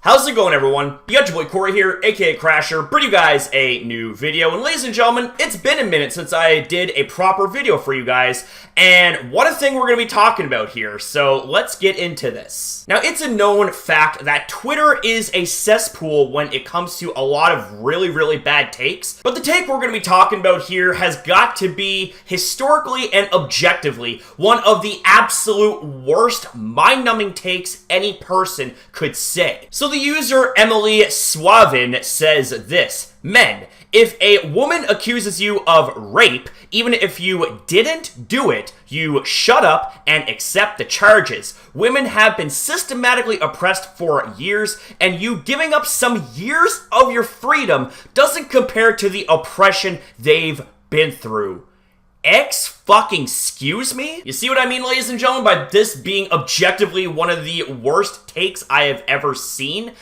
How's it going, everyone? You got your boy Corey here, aka Crasher, bring you guys a new video. And ladies and gentlemen, it's been a minute since I did a proper video for you guys, and what a thing we're going to be talking about here, so let's get into this. Now, it's a known fact that Twitter is a cesspool when it comes to a lot of really bad takes, but the take we're going to be talking about here has got to be, historically and objectively, one of the absolute worst, mind-numbing takes any person could say. So the user Emily Swavin says this: men, if a woman accuses you of rape, even if you didn't do it, you shut up and accept the charges. Women have been systematically oppressed for years, and you giving up some years of your freedom doesn't compare to the oppression they've been through. Excuse me? You see what I mean, ladies and gentlemen, by this being objectively one of the worst takes I have ever seen?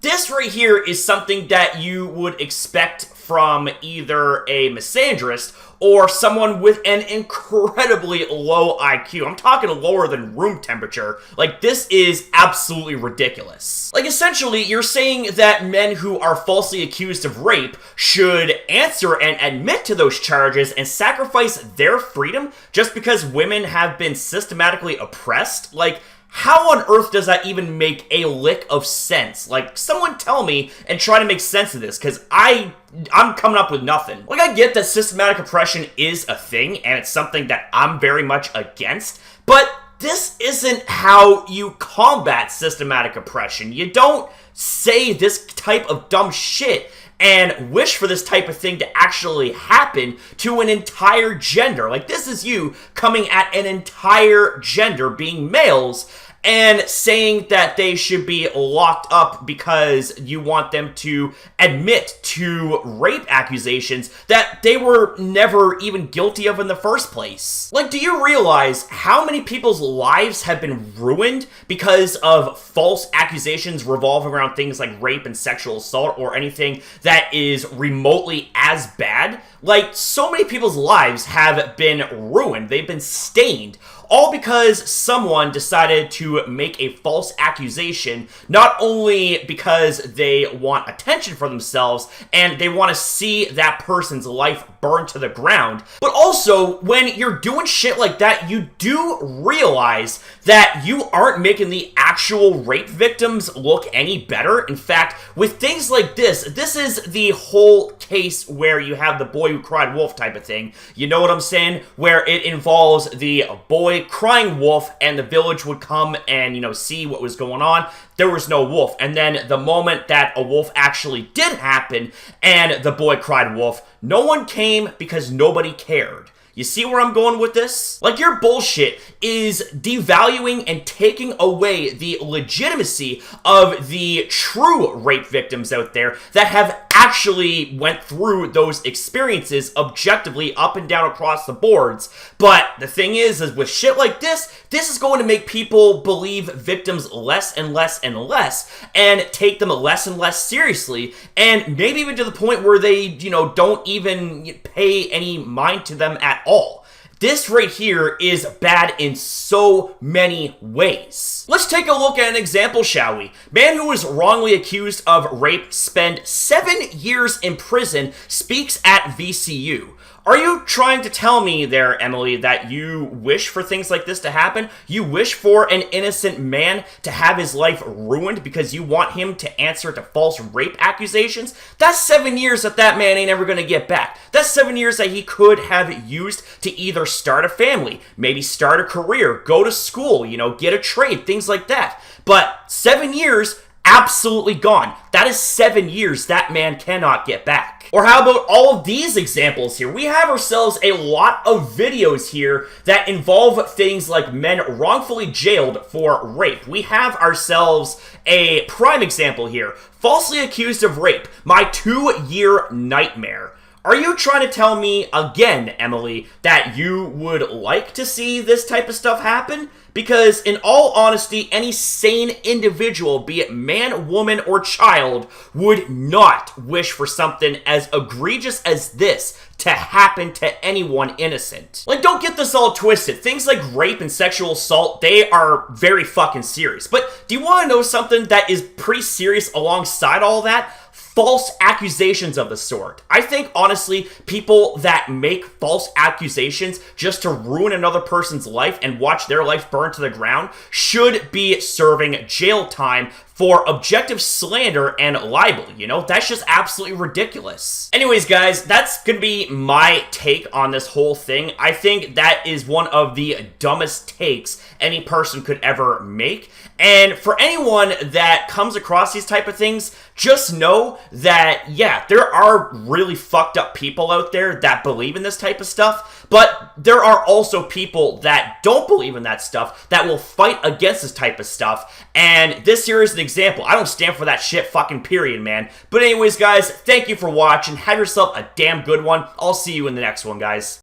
This right here is something that you would expect from either a misandrist or someone with an incredibly low IQ. I'm talking lower than room temperature. Like, this is absolutely ridiculous. Like, essentially, you're saying that men who are falsely accused of rape should answer and admit to those charges and sacrifice their freedom just because women have been systematically oppressed? Like, how on earth does that even make a lick of sense? Like, someone tell me and try to make sense of this, because I'm coming up with nothing. Like, I get that systematic oppression is a thing, and it's something that I'm very much against, but this isn't how you combat systematic oppression. You don't say this type of dumb shit and wish for this type of thing to actually happen to an entire gender. Like, this is you coming at an entire gender, being males, and saying that they should be locked up because you want them to admit to rape accusations that they were never even guilty of in the first place. Like, do you realize how many people's lives have been ruined because of false accusations revolving around things like rape and sexual assault or anything that is remotely as bad? Like, so many people's lives have been ruined. They've been stained. All because someone decided to make a false accusation, not only because they want attention for themselves and they want to see that person's life burn to the ground, but also when you're doing shit like that, you do realize that you aren't making the actual rape victims look any better. In fact, with things like this is the whole case where you have the boy who cried wolf type of thing. You know what I'm saying? Where it involves the boy crying wolf and the village would come and, see what was going on. There was no wolf. And then the moment that a wolf actually did happen and the boy cried wolf, no one came because nobody cared. You see where I'm going with this? Like, your bullshit is devaluing and taking away the legitimacy of the true rape victims out there that have actually went through those experiences objectively up and down across the boards. But the thing is with shit like this is going to make people believe victims less and less and less and take them less and less seriously, and maybe even to the point where they, don't even pay any mind to them at all. This right here is bad in so many ways. Let's take a look at an example, shall we? Man who was wrongly accused of rape spent 7 years in prison speaks at VCU. Are you trying to tell me there, Emily, that you wish for things like this to happen? You wish for an innocent man to have his life ruined because you want him to answer to false rape accusations? That's 7 years that man ain't ever gonna get back. That's 7 years that he could have used to either start a family, maybe start a career, go to school, get a trade, things like that. But 7 years, absolutely gone. That is 7 years that man cannot get back. Or how about all of these examples here? We have ourselves a lot of videos here that involve things like men wrongfully jailed for rape. We have ourselves a prime example here. Falsely accused of rape, my 2-year nightmare. Are you trying to tell me, again, Emily, that you would like to see this type of stuff happen? Because, in all honesty, any sane individual, be it man, woman, or child, would not wish for something as egregious as this to happen to anyone innocent. Like, don't get this all twisted. Things like rape and sexual assault, they are very fucking serious. But do you want to know something that is pretty serious alongside all that? False accusations of the sort. I think, honestly, people that make false accusations just to ruin another person's life and watch their life burn to the ground should be serving jail time for objective slander and libel, you know? That's just absolutely ridiculous. Anyways, guys, that's gonna be my take on this whole thing. I think that is one of the dumbest takes any person could ever make. And for anyone that comes across these type of things, just know that, yeah, there are really fucked up people out there that believe in this type of stuff, but there are also people that don't believe in that stuff that will fight against this type of stuff, and this here is an example. I don't stand for that shit fucking period, man. But anyways, guys, thank you for watching. Have yourself a damn good one. I'll see you in the next one, guys.